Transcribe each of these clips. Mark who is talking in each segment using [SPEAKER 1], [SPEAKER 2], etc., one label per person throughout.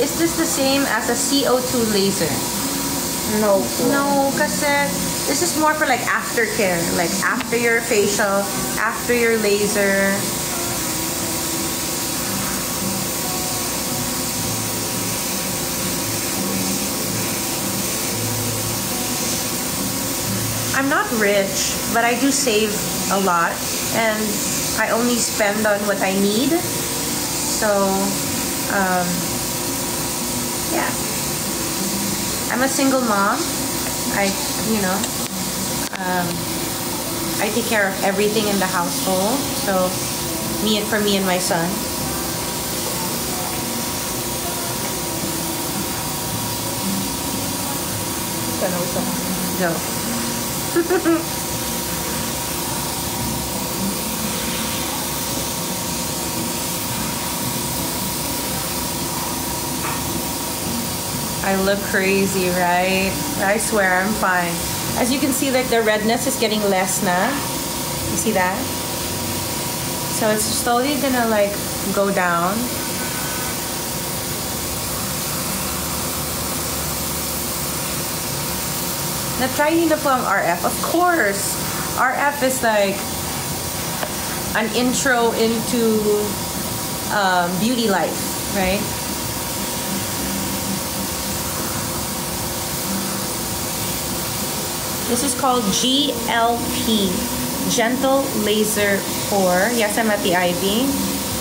[SPEAKER 1] is this the same as a CO2 laser?
[SPEAKER 2] No.
[SPEAKER 1] No, kasi this is more for like aftercare, like after your facial, after your laser. I'm not rich, but I do save a lot, and I only spend on what I need. So, yeah. I'm a single mom. I take care of everything in the household. So, for me and my son. Go. I look crazy, right? I swear I'm fine. As you can see, like the redness is getting less now. You see that? So it's slowly gonna like go down. Na-try niyo na po ang RF? Of course! RF is like an intro into beauty life, right? This is called GLP, Gentle Laser Pore. Yes, I'm at the IV.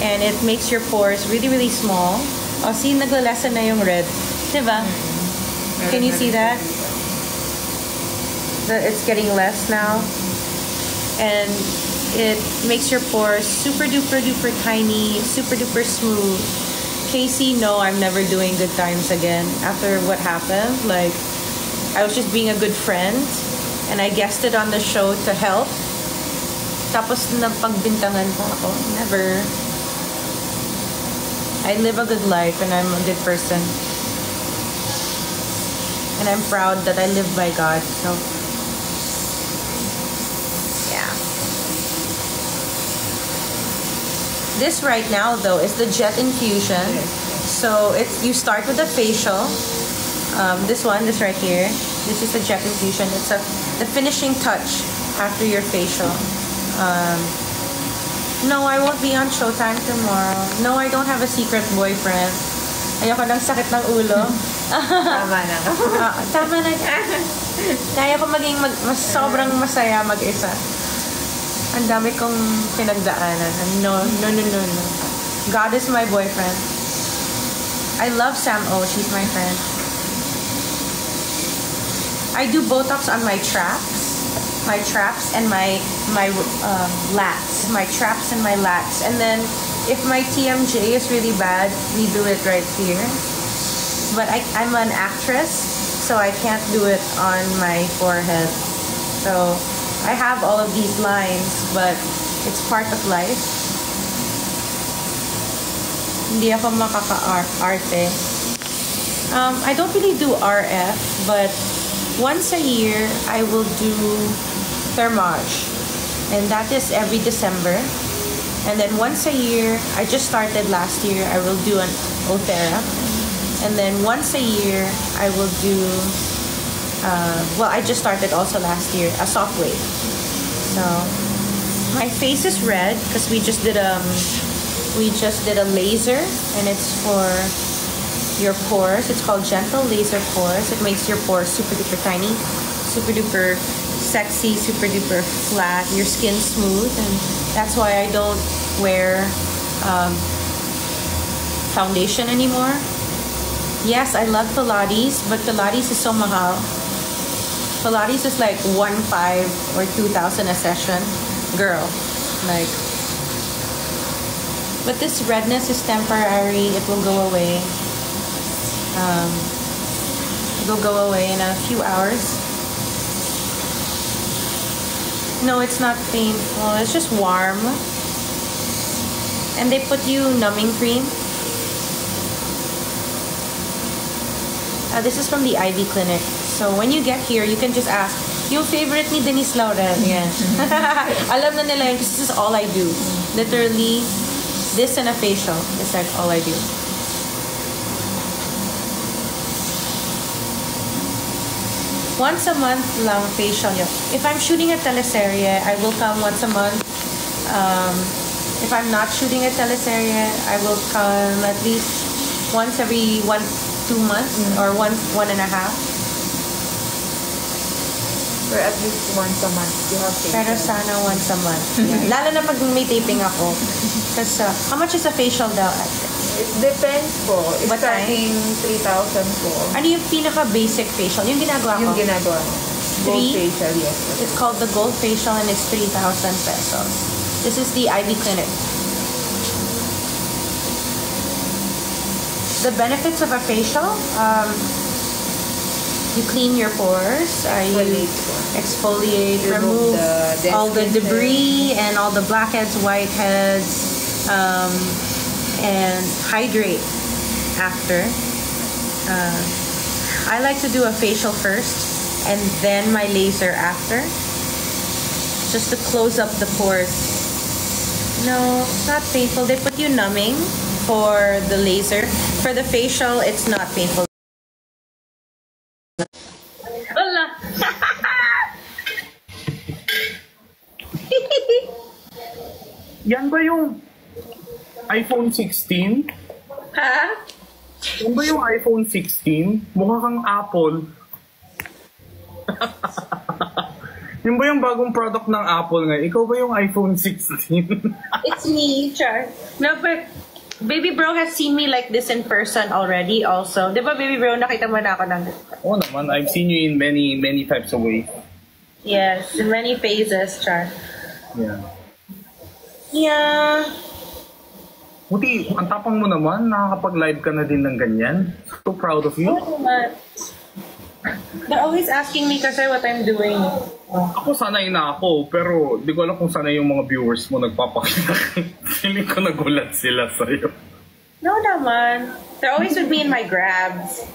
[SPEAKER 1] And it makes your pores really, really small. Oh, see, naglalasa na yung red. Diba? Can you see that? It's getting less now, and it makes your pores super duper duper tiny, super duper smooth. Casey, no, I'm never doing Good Times again after what happened. Like, I was just being a good friend, and I guested on the show to help. Tapos napagbintangan po ako. Never. I live a good life, and I'm a good person, and I'm proud that I live by God. So. This right now though is the jet infusion. So you start with the facial. This right here. This is the jet infusion. It's the finishing touch after your facial. No, I won't be on Showtime tomorrow. No, I don't have a secret boyfriend. Ayoko ng sakit ng ulo.
[SPEAKER 2] Tama na.
[SPEAKER 1] Tama na. Kaya ko maging sobrang masaya mag-isa. Ang dami kong pinagdaanan. No. God is my boyfriend. I love Sam O. She's my friend. I do Botox on my traps. My traps and my lats. My traps and my lats. And then, if my TMJ is really bad, we do it right here. But I'm an actress, so I can't do it on my forehead. So, I have all of these lines, but it's part of life. Hindi ako makaka-arte. I don't really do RF, but once a year, I will do Thermage. And that is every December. And then once a year, I just started last year, I will do an Othera. And then once a year, I will do I just started also last year, a soft wave. So, my face is red because we just did a laser, and it's for your pores. It's called Gentle Laser Pores. It makes your pores super duper tiny, super duper sexy, super duper flat, your skin smooth, and that's why I don't wear foundation anymore. Yes, I love Pilates, but Pilates is so mahal. Pilates is like 1,500 or 2,000 a session. Girl, like. But this redness is temporary. It will go away. It will go away in a few hours. No, it's not painful. It's just warm. And they put you numbing cream. This is from the Ivy Clinic. So when you get here, you can just ask, yung favorite ni Denise Laurel. Yeah. Alam na nila yun because this is all I do. Literally, this and a facial is like all I do. once a month lang facial yun. If I'm shooting a teleserye, I will come once a month. If I'm not shooting a teleserye, I will come at least once every 2 months or one and a half.
[SPEAKER 2] Or at least once a month, you have facial.
[SPEAKER 1] Pero sana once a month. Yeah. Lalo na pag may taping ako. Kasi, how much is a facial daw?
[SPEAKER 2] It depends po. It's
[SPEAKER 1] What
[SPEAKER 2] starting 3,000 po.
[SPEAKER 1] Ano yung pinaka-basic facial? Yung ginagawa ko?
[SPEAKER 2] Yung ginagawa mo. Gold facial, yes.
[SPEAKER 1] It's called the Gold Facial and it's 3,000 pesos. This is the Ivy Clinic. The benefits of a facial, you clean your pores, you exfoliate, remove all the debris and all the blackheads, whiteheads, and hydrate after. I like to do a facial first and then my laser after, just to close up the pores. No, it's not painful. They put you numbing for the laser. For the facial, it's not painful. Wala.
[SPEAKER 3] Yan ba yung iPhone 16?
[SPEAKER 1] Ha?
[SPEAKER 3] Yan ba yung iPhone 16? Mukha kang Apple. Yan ba yung bagong product ng Apple ngayon? Ikaw ba yung iPhone 16?
[SPEAKER 1] It's me, Char. No, but Baby Bro has seen me like this in person already also. Di ba, Baby Bro, nakita mo na ako ng...
[SPEAKER 3] Oo naman, I've seen you in many types of ways.
[SPEAKER 1] Yes, in many phases, Char.
[SPEAKER 3] Yeah.
[SPEAKER 1] Yeah.
[SPEAKER 3] Buti, ang tapang mo naman, nakakapag-live ka na din ng ganyan. So proud of you.
[SPEAKER 1] Oh, but they're always asking me kasi what I'm doing.
[SPEAKER 3] Ako sanay na ako, pero di ko alam kung sanay yung mga viewers mo nagpapakita. Feeling ko nagulat sila sa'yo.
[SPEAKER 1] No naman. They're always with me in my grabs.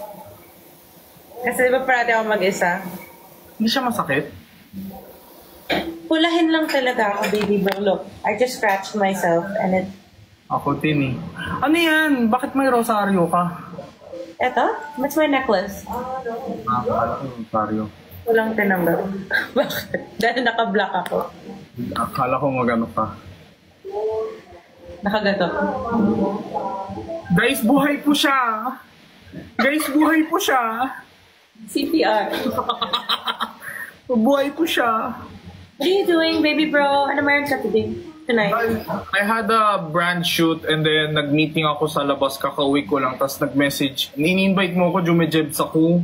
[SPEAKER 1] Kasi di ba parati ako mag-isa?
[SPEAKER 3] Hindi siya masakit?
[SPEAKER 1] Pulahin lang talaga ako, Baby Bro. Look, I just scratched myself and it...
[SPEAKER 3] Ako din eh. Ano yan? Bakit may rosaryo ka?
[SPEAKER 1] Eto? That's my necklace.
[SPEAKER 3] Akala ko rosaryo.
[SPEAKER 1] Walang tinanggap. Bakit? Dahil naka-black ako.
[SPEAKER 3] Akala ko magano ka.
[SPEAKER 1] Nakagato.
[SPEAKER 3] Guys, buhay po siya! Guys, buhay po siya!
[SPEAKER 1] CPR.
[SPEAKER 3] Buhay po siya!
[SPEAKER 1] What are you doing, Baby Bro? Ano meron ka today? Tonight?
[SPEAKER 3] I had a brand shoot and then nag-meeting ako sa labas, kakauwi ko lang, tapos nag-message. Ini-invite mo ako, jumejebs ako.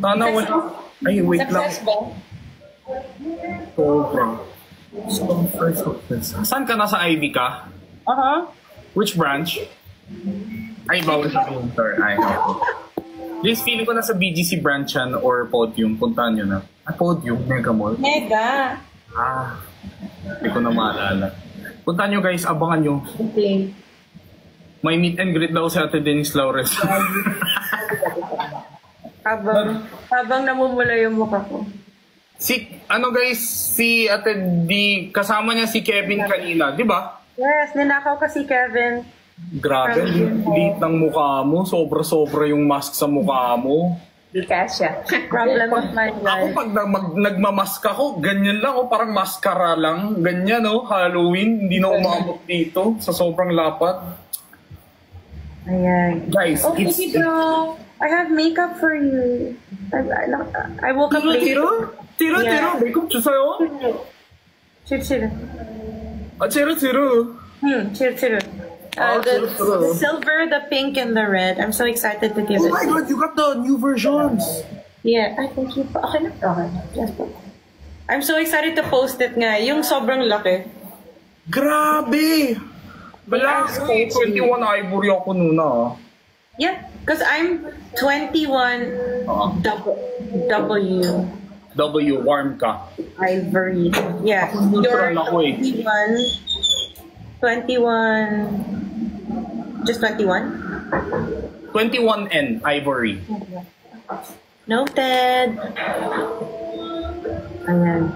[SPEAKER 3] Sana wala. Ay, wait lang.
[SPEAKER 1] Success ba?
[SPEAKER 3] Sobra. Saan ka? Nasa Ivy ka? Which branch? Ay, bawal sabihin, sir. Ay, Liz, feeling ko nasa BGC branch yan or Podium. Puntahan nyo na. Podium, Mega Mall.
[SPEAKER 1] Mega.
[SPEAKER 3] Hindi ko na maalala. Puntahan nyo guys, abangan nyo.
[SPEAKER 1] Okay.
[SPEAKER 3] May meet and greet daw si Ate Denise Laures.
[SPEAKER 1] habang namumula yung mukha ko.
[SPEAKER 3] Si Ate D, kasama niya si Kevin kanina, di ba?
[SPEAKER 1] Yes, ninakaw kasi Kevin.
[SPEAKER 3] Grabe, liit ng mukha mo. Sobra-sobra yung mask sa mukha mo.
[SPEAKER 2] Di kasya.
[SPEAKER 1] Problem of my
[SPEAKER 3] Ako
[SPEAKER 1] life.
[SPEAKER 3] pag nagmamask ako, ganyan lang. Parang maskara lang. Ganyan, Halloween. Hindi na umabot dito sa sobrang lapat.
[SPEAKER 1] Ayan.
[SPEAKER 3] Guys,
[SPEAKER 1] Oh,
[SPEAKER 3] it's...
[SPEAKER 1] Bro, I have makeup for you. I woke up late.
[SPEAKER 3] Tiro. Makeup siya sa'yo?
[SPEAKER 1] Chill.
[SPEAKER 3] Tiro.
[SPEAKER 1] Chill. The silver, the pink, and the red. I'm so excited to give it.
[SPEAKER 3] Oh my God, you got the new versions.
[SPEAKER 1] Yeah, I thank you. Okay na. Yes po. I'm so excited to post it nga. Yung sobrang laki.
[SPEAKER 3] Grabe! Bala, 21 ivory ako nuna.
[SPEAKER 1] Yeah, because I'm 21 W.
[SPEAKER 3] W, warm ka.
[SPEAKER 1] Ivory. Yeah.
[SPEAKER 3] Neutral ako eh.
[SPEAKER 1] 21. Just 21?
[SPEAKER 3] 21N, ivory.
[SPEAKER 1] Noted. Ayan.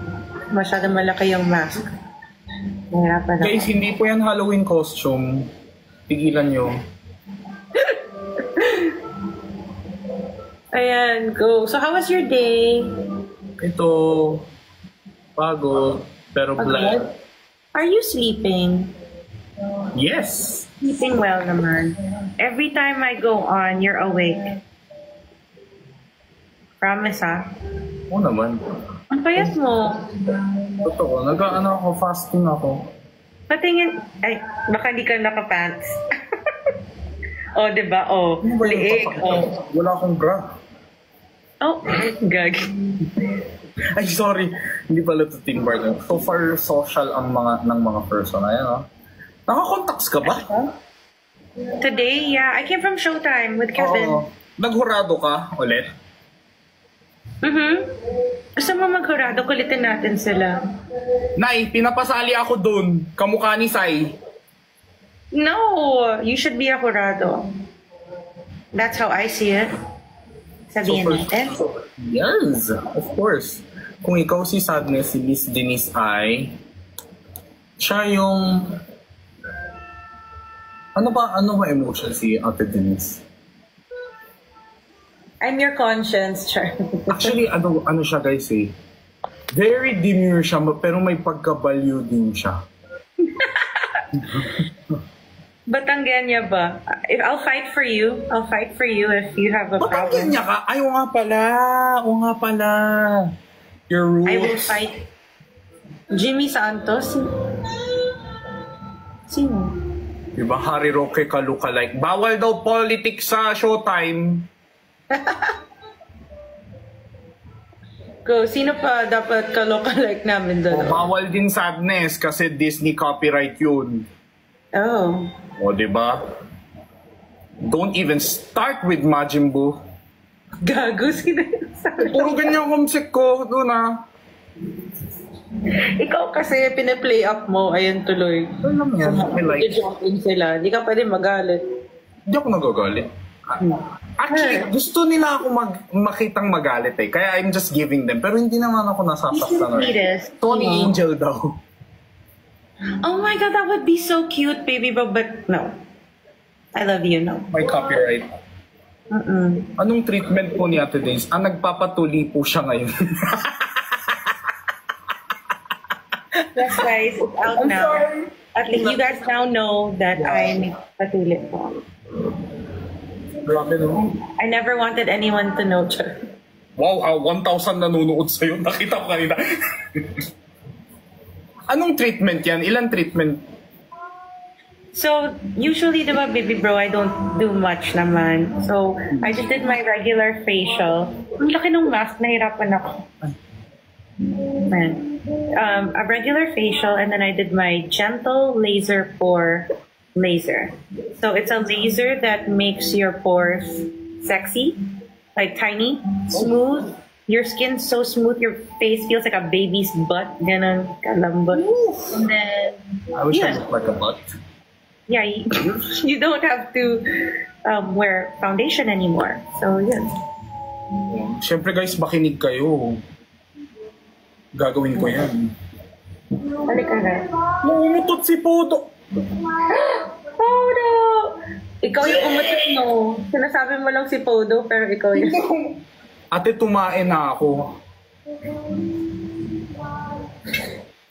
[SPEAKER 1] Masyadong malaki yung mask. Nahirapan ako.
[SPEAKER 3] Guys, hindi po yan Halloween costume. Tigilan nyo.
[SPEAKER 1] Ayan, go. So, how was your day?
[SPEAKER 3] Ito, pagod, pero glad.
[SPEAKER 1] Are you sleeping?
[SPEAKER 3] Yes!
[SPEAKER 1] Sleeping well naman. Every time I go on, you're awake. Promise, ha?
[SPEAKER 3] Oo naman.
[SPEAKER 1] Ang payat mo.
[SPEAKER 3] Totoo, nag-ano ako, fasting ako.
[SPEAKER 1] Patingin. Ay, baka di ka nakapants. Oh, diba? Oh,
[SPEAKER 3] Ano ba yung
[SPEAKER 1] liig.
[SPEAKER 3] papakita?
[SPEAKER 1] Oh.
[SPEAKER 3] Wala akong bra.
[SPEAKER 1] Oh, gag.
[SPEAKER 3] Ay, sorry. Hindi pala ito team partner. So far, social ang ng mga person. Ayan, oh. Naka-contacts ka ba?
[SPEAKER 1] Today, yeah. I came from Showtime with Kevin.
[SPEAKER 3] Oo. Naghurado ka ulit?
[SPEAKER 1] Gusto mo maghurado? Kulitin natin sila.
[SPEAKER 3] Nay, pinapasali ako dun. Kamukha ni Sai.
[SPEAKER 1] No! You should be a jurado. That's how I see it. Sabihin natin.
[SPEAKER 3] Yes, of course. Kung ikaw si Sadness, si Miss Denise ay siya yung ano ba emotion si Ate Denise?
[SPEAKER 1] I'm your conscience, Char.
[SPEAKER 3] Actually, ano siya guys eh. Very demure siya, pero may pagkabaliw din siya.
[SPEAKER 1] Batangganya ba? If I'll fight for you. I'll fight for you if you have a
[SPEAKER 3] Bakit
[SPEAKER 1] problem.
[SPEAKER 3] niya ka? Ay, oo nga pala. Your rules.
[SPEAKER 1] I will fight. Jimmy Santos? Sino?
[SPEAKER 3] Diba, Harry Roque ka lookalike. Bawal daw politics sa Showtime.
[SPEAKER 1] Go, sino pa dapat ka-lookalike namin
[SPEAKER 3] O,
[SPEAKER 1] doon?
[SPEAKER 3] bawal din Sadness kasi Disney copyright yun.
[SPEAKER 1] Oh.
[SPEAKER 3] O, diba? Don't even start with Majin Buu.
[SPEAKER 1] Gago, sino yung sabi?
[SPEAKER 3] Puro ganyan kumsik ko. Doon
[SPEAKER 1] Ikaw kasi pina-play up mo, ayun tuloy.
[SPEAKER 3] Ano naman yan? May like.
[SPEAKER 1] Jumping sila, hindi ka pwede magalit.
[SPEAKER 3] Hindi ako nagagalit. Actually, gusto nila ako makitang magalit eh. Kaya I'm just giving them. Pero hindi naman ako nasasaktan.
[SPEAKER 1] Sweetest.
[SPEAKER 3] Tony Angel daw.
[SPEAKER 1] Oh my god, that would be so cute, baby, but no. I love you, no.
[SPEAKER 3] May copyright.
[SPEAKER 1] Mm-mm.
[SPEAKER 3] Anong treatment po ni Ate Days? Nagpapatuli po siya ngayon.
[SPEAKER 1] Yes, guys, it's out
[SPEAKER 3] I'm
[SPEAKER 1] now.
[SPEAKER 3] sorry.
[SPEAKER 1] At least you guys now know that I'm patulit po.
[SPEAKER 3] Grabe no?
[SPEAKER 1] I never wanted anyone to know, Char.
[SPEAKER 3] Wow, 1,000 nanonood sa'yo. Nakita ko kanina. Anong treatment yan? Ilan treatment?
[SPEAKER 1] So, usually, diba, baby bro, I don't do much naman. So, I just did my regular facial. Ang laki ng mask, nahirapan ako. Man. A regular facial, and then I did my gentle laser pore laser. So, it's a laser that makes your pores sexy, like tiny, smooth. Your skin's so smooth, your face feels like a baby's butt. Ganun, kalambot. And then,
[SPEAKER 3] I wish I
[SPEAKER 1] yeah.
[SPEAKER 3] looked like a butt.
[SPEAKER 1] Yeah, you don't have to wear foundation anymore. So, yeah.
[SPEAKER 3] Siyempre guys, makinig kayo. Gagawin ko yan.
[SPEAKER 1] Balik ka na.
[SPEAKER 3] Umutot si Poto.
[SPEAKER 1] Podo! Ikaw yung umutot, no? Sinasabi mo lang si Podo, pero ikaw yung...
[SPEAKER 3] Ate, tumain na ako.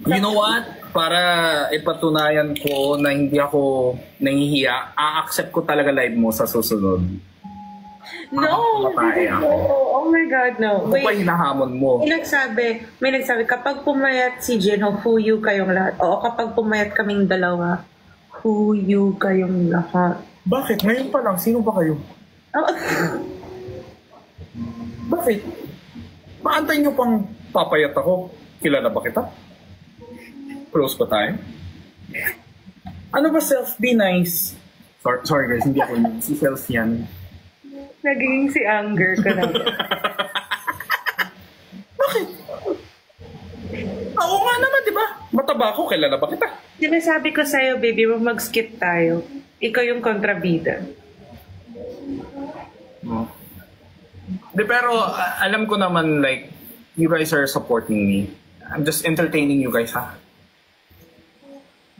[SPEAKER 3] You know what? Para ipatunayan ko na hindi ako nahihiya, a-accept ko talaga live mo sa susunod.
[SPEAKER 1] No!
[SPEAKER 3] Matay ako.
[SPEAKER 1] Oh my God, no.
[SPEAKER 3] Ano pa
[SPEAKER 1] Wait,
[SPEAKER 3] hinahamon mo?
[SPEAKER 1] may nagsabi, kapag pumayat si Jinho, huyu kayong lahat. Oo, kapag pumayat kaming dalawa, huyu kayong lahat.
[SPEAKER 3] Bakit? Ngayon pa lang, sino ba kayo?
[SPEAKER 1] Oh.
[SPEAKER 3] Bakit? Maantay nyo pang papayat ako. Kilala ba kita? Close pa tayo? Ano ba self? Be nice. Sorry guys, hindi ako yun. Si self yan.
[SPEAKER 1] Naging si Anger ka na.
[SPEAKER 3] Bakit? Oo nga naman, di ba? Mataba ako, kilala ba kita?
[SPEAKER 1] Sinasabi ko sa'yo, baby, mag-skip tayo. Ikaw yung kontrabida.
[SPEAKER 3] No. De, pero alam ko naman like you guys are supporting me. I'm just entertaining you guys, ha?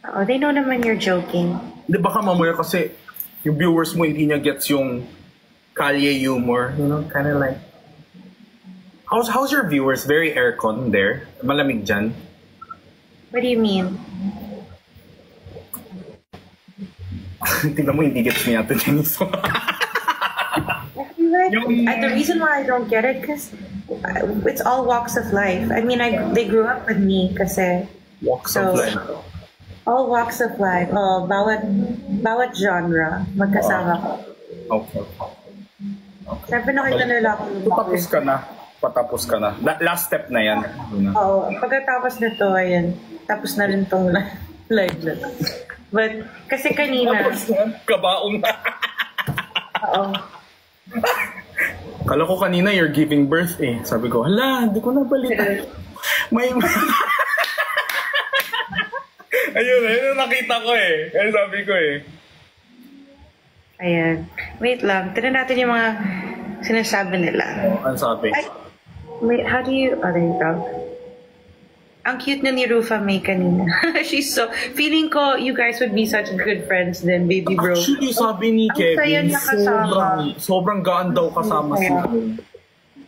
[SPEAKER 1] Oh, they know naman you're joking.
[SPEAKER 3] Di baka mamaya kasi yung viewers mo hindi niya gets yung Kalye humor, you know, kind of like. How's your viewers? Very aircon there. Malamig dyan.
[SPEAKER 1] What do you mean?
[SPEAKER 3] Tingnan mo, hindi gets ni Ate Denise.
[SPEAKER 1] I feel like the reason why I don't get it because it's all walks of life. I mean, they grew up with me kasi
[SPEAKER 3] Walks of life.
[SPEAKER 1] all walks of life. Oh, bawat genre magkasama ko.
[SPEAKER 3] Okay.
[SPEAKER 1] Siyempre nakita nila ako.
[SPEAKER 3] Patapos ka na. Last step na yan.
[SPEAKER 1] Oo. Pagkatapos nito, ayun. Tapos na rin tong live na to. But, kasi kanina...
[SPEAKER 3] Kabaong na.
[SPEAKER 1] Oo.
[SPEAKER 3] Kala ko kanina you're giving birth eh. Sabi ko, hala, hindi ko nabalitan. May... ayun, nakita ko eh. Kaya sabi ko eh.
[SPEAKER 1] Ayan. Wait lang. Tignan natin yung mga sinasabi nila.
[SPEAKER 3] Ano sabi?
[SPEAKER 1] Wait, how do you... Oh, there you go. Ang cute na ni Rufa May kanina. She's so... Feeling ko, you guys would be such good friends then, baby bro.
[SPEAKER 3] Actually, sabi ni Kevin,
[SPEAKER 1] niya kasama.
[SPEAKER 3] sobrang gaan daw kasama siya.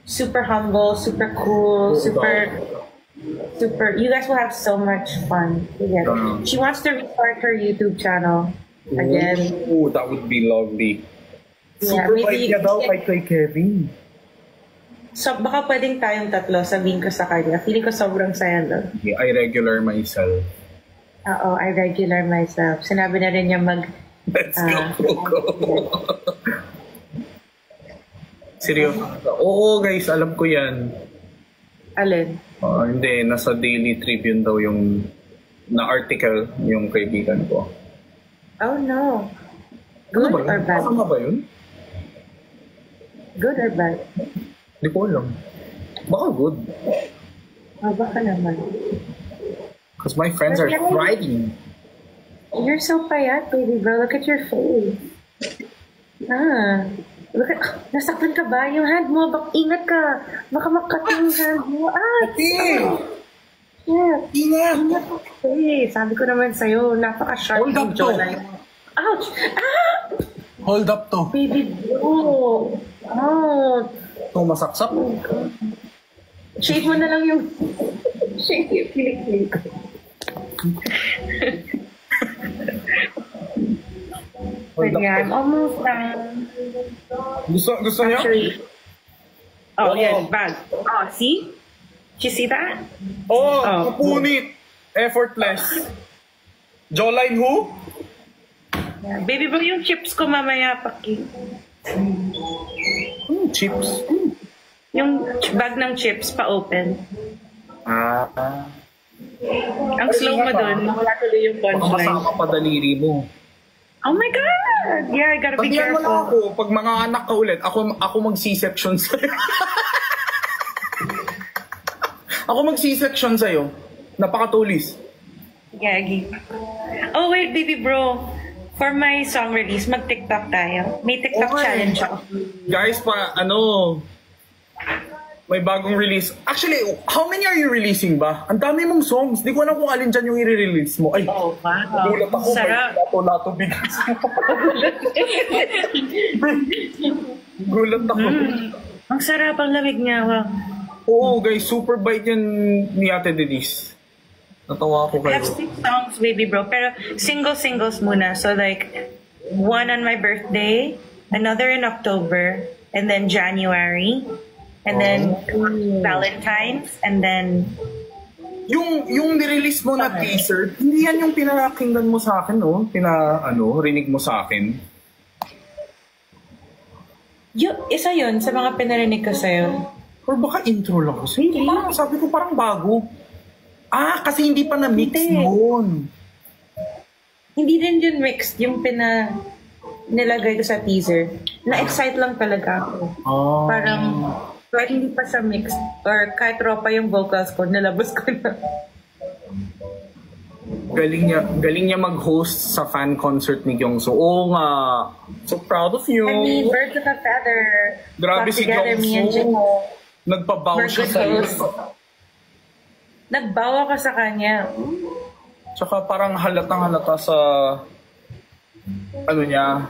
[SPEAKER 1] Super humble, super cool, super... You guys will have so much fun together. She wants to restart her YouTube channel again.
[SPEAKER 3] Oh, that would be lovely.
[SPEAKER 1] Yeah,
[SPEAKER 3] Super
[SPEAKER 1] maybe
[SPEAKER 3] bait niya daw kay Kevin.
[SPEAKER 1] So, baka pwedeng tayong tatlo, sabihin ko sa kanya. Feeling ko sobrang saya doon.
[SPEAKER 3] Yeah, I regular myself.
[SPEAKER 1] Oo, I regular myself. Sinabi na rin niya
[SPEAKER 3] Let's go. Seryoso. Oo, guys, alam ko yan.
[SPEAKER 1] Alin?
[SPEAKER 3] Hindi, nasa Daily Tribune daw yung na-article yung kaibigan ko.
[SPEAKER 1] Oh, no. Good
[SPEAKER 3] Ano ba
[SPEAKER 1] or
[SPEAKER 3] yun?
[SPEAKER 1] bad?
[SPEAKER 3] Kasama ba yun?
[SPEAKER 1] Good or bad?
[SPEAKER 3] Hindi ko alam. Baka good.
[SPEAKER 1] Oh, baka naman.
[SPEAKER 3] Because my friends are thriving.
[SPEAKER 1] You're so payat, baby bro. Look at your face. Look at... nasaktan ka ba? Yung hand mo, ingat ka. Baka makat yung hand mo. Yeah. Ingat ka. Sabi ko naman sa'yo, napaka-sharp yung jawline. Ouch!
[SPEAKER 3] Hold up to.
[SPEAKER 1] Baby bro.
[SPEAKER 3] Ito masaksak.
[SPEAKER 1] Shake mo na lang yung... Shake yung pilik-pilik ko. I'm almost done.
[SPEAKER 3] Gusto niyo?
[SPEAKER 1] Actually, yeah, bag. Oh, see? Did you see that?
[SPEAKER 3] Kapunit. Effortless. Jawline who?
[SPEAKER 1] Yeah. Baby bro, yung chips ko mamaya paki.
[SPEAKER 3] Chips.
[SPEAKER 1] Yung bag ng chips pa-open. Ang slow mo dun. Wala tuloy yung punchline.
[SPEAKER 3] Makasama pa daliri mo.
[SPEAKER 1] Oh my God! Yeah, I gotta be
[SPEAKER 3] Sabihan mo
[SPEAKER 1] careful.
[SPEAKER 3] lang ako, pag mga anak ka ulit, ako mag-C-section sa'yo. Ako mag-C-section sa'yo. Napakatulis.
[SPEAKER 1] Gagi. Oh wait, baby bro. For my song release, mag-TikTok tayo. May TikTok challenge ako.
[SPEAKER 3] Guys, may bagong release. Actually, how many are you releasing ba? Ang dami mong songs. Di ko alam kung alin dyan yung i-release mo. Ay,
[SPEAKER 1] wow.
[SPEAKER 3] gulat ako.
[SPEAKER 1] Sarap.
[SPEAKER 3] Lato bigas. Gulat ako.
[SPEAKER 1] Ang sarap ang lamig niya. Wow.
[SPEAKER 3] Oo, guys, super bite yan ni Ate Denise. Natawa ako
[SPEAKER 1] I
[SPEAKER 3] kayo.
[SPEAKER 1] have 6 songs, baby bro. Pero singles muna. So like, one on my birthday, another in October, and then January, and then Valentine's, and then...
[SPEAKER 3] Yung nirelease mo na teaser, hindi yan yung pinakinggan mo sa akin, no? Rinig mo sa akin.
[SPEAKER 1] Isa yun sa mga pinarinig ko sa'yo.
[SPEAKER 3] Or baka intro lang kasi. Hindi. Parang sabi ko parang bago. Kasi hindi pa na-mix yun.
[SPEAKER 1] Hindi din yun mixed yung nilagay ko sa teaser. Na-excite lang talaga ako. Parang, kahit hindi pa siya mixed, or kahit tropa yung vocals ko, nilabas ko na.
[SPEAKER 3] Galing niya mag-host sa fan concert ni Kyungso. Oo nga. So proud of you.
[SPEAKER 1] I mean, birds of a feather.
[SPEAKER 3] Grabe si Kyungso. Nagpabaw siya sa iyo.
[SPEAKER 1] Nagbawa ka sa kanya.
[SPEAKER 3] Tsaka parang halatang halata sa niya,